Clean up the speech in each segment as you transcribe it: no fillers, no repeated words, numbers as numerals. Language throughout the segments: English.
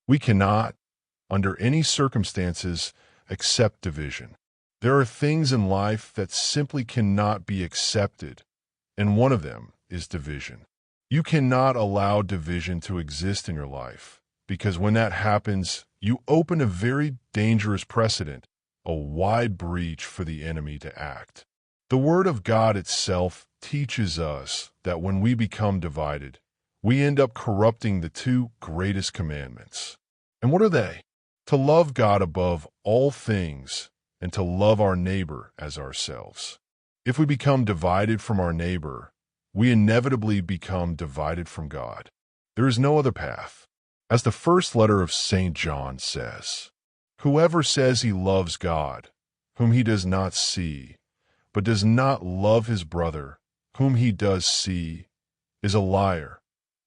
We cannot, under any circumstances, accept division. There are things in life that simply cannot be accepted, and one of them is division. You cannot allow division to exist in your life, because when that happens, you open a very dangerous precedent, a wide breach for the enemy to act. The Word of God itself teaches us that when we become divided, we end up corrupting the two greatest commandments. And what are they? To love God above all things and to love our neighbor as ourselves. If we become divided from our neighbor, we inevitably become divided from God. There is no other path. As the first letter of St. John says, "Whoever says he loves God, whom he does not see, but does not love his brother, whom he does see, is a liar.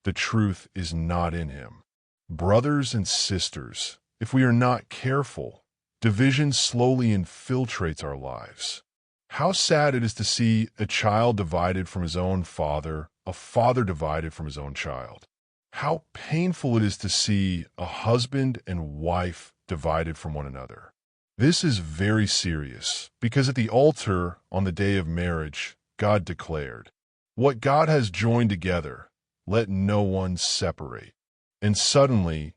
The truth is not in him." Brothers and sisters, if we are not careful, division slowly infiltrates our lives. How sad it is to see a child divided from his own father, a father divided from his own child. How painful it is to see a husband and wife divided from one another. This is very serious because at the altar on the day of marriage, God declared, "What God has joined together, let no one separate." And suddenly,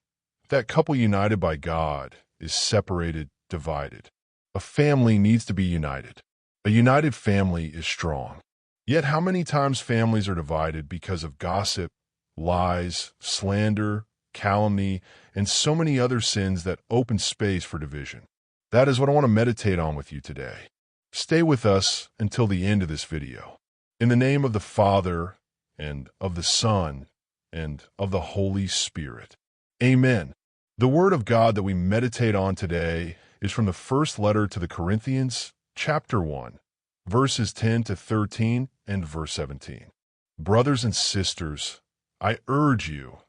that couple united by God is separated, divided. A family needs to be united. A united family is strong. Yet how many times families are divided because of gossip, lies, slander, calumny, and so many other sins that open space for division. That is what I want to meditate on with you today. Stay with us until the end of this video. In the name of the Father, and of the Son, and of the Holy Spirit. Amen. The Word of God that we meditate on today is from the first letter to the Corinthians, chapter 1, verses 10 to 13 and verse 17. Brothers and sisters, I urge you,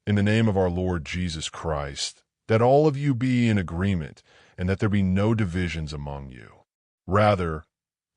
in the name of our Lord Jesus Christ, that all of you be in agreement and that there be no divisions among you. Rather,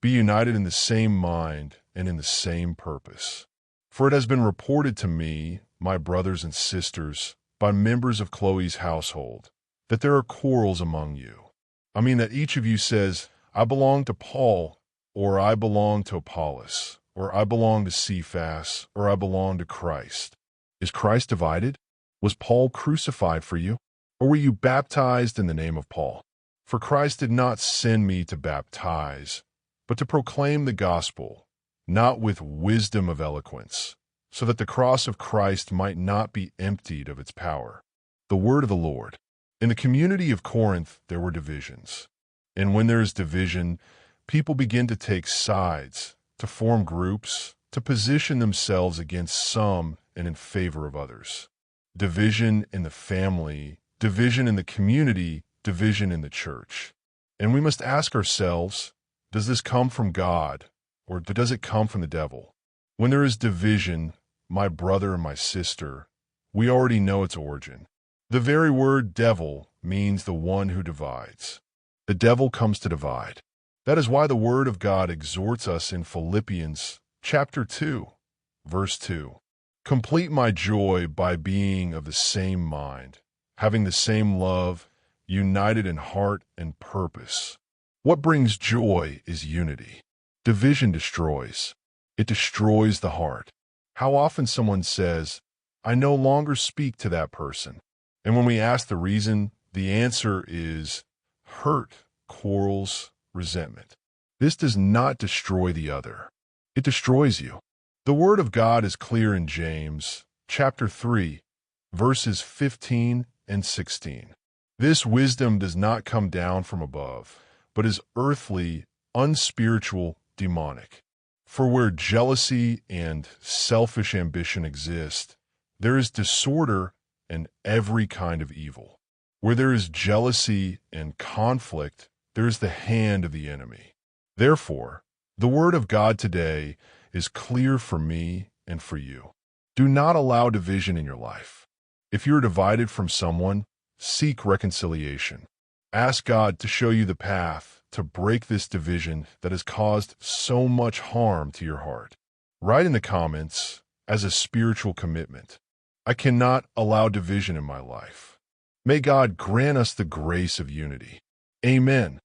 be united in the same mind and in the same purpose. For it has been reported to me, my brothers and sisters, by members of Chloe's household, that there are quarrels among you. I mean that each of you says, I belong to Paul, or I belong to Apollos, or I belong to Cephas, or I belong to Christ. Is Christ divided? Was Paul crucified for you? Or were you baptized in the name of Paul? For Christ did not send me to baptize, but to proclaim the gospel, not with wisdom of eloquence, so that the cross of Christ might not be emptied of its power. The word of the Lord. In the community of Corinth, there were divisions. And when there is division, people begin to take sides, to form groups, to position themselves against some and in favor of others. Division in the family, division in the community, division in the church. And we must ask ourselves, does this come from God, or does it come from the devil? When there is division, my brother and my sister, we already know its origin. The very word devil means the one who divides. The devil comes to divide. That is why the Word of God exhorts us in Philippians chapter 2, verse 2. Complete my joy by being of the same mind, having the same love, united in heart and purpose. What brings joy is unity. Division destroys. It destroys the heart. How often someone says, I no longer speak to that person. And when we ask the reason, the answer is hurt, quarrels, resentment. This does not destroy the other. It destroys you. The Word of God is clear in James, chapter 3, verses 15 and 16. This wisdom does not come down from above, but is earthly, unspiritual, demonic. For where jealousy and selfish ambition exist, there is disorder and every kind of evil. Where there is jealousy and conflict, there is the hand of the enemy. Therefore, the Word of God today is clear for me and for you. Do not allow division in your life. If you are divided from someone, seek reconciliation. Ask God to show you the path to break this division that has caused so much harm to your heart. Write in the comments, as a spiritual commitment, I cannot allow division in my life. May God grant us the grace of unity. Amen.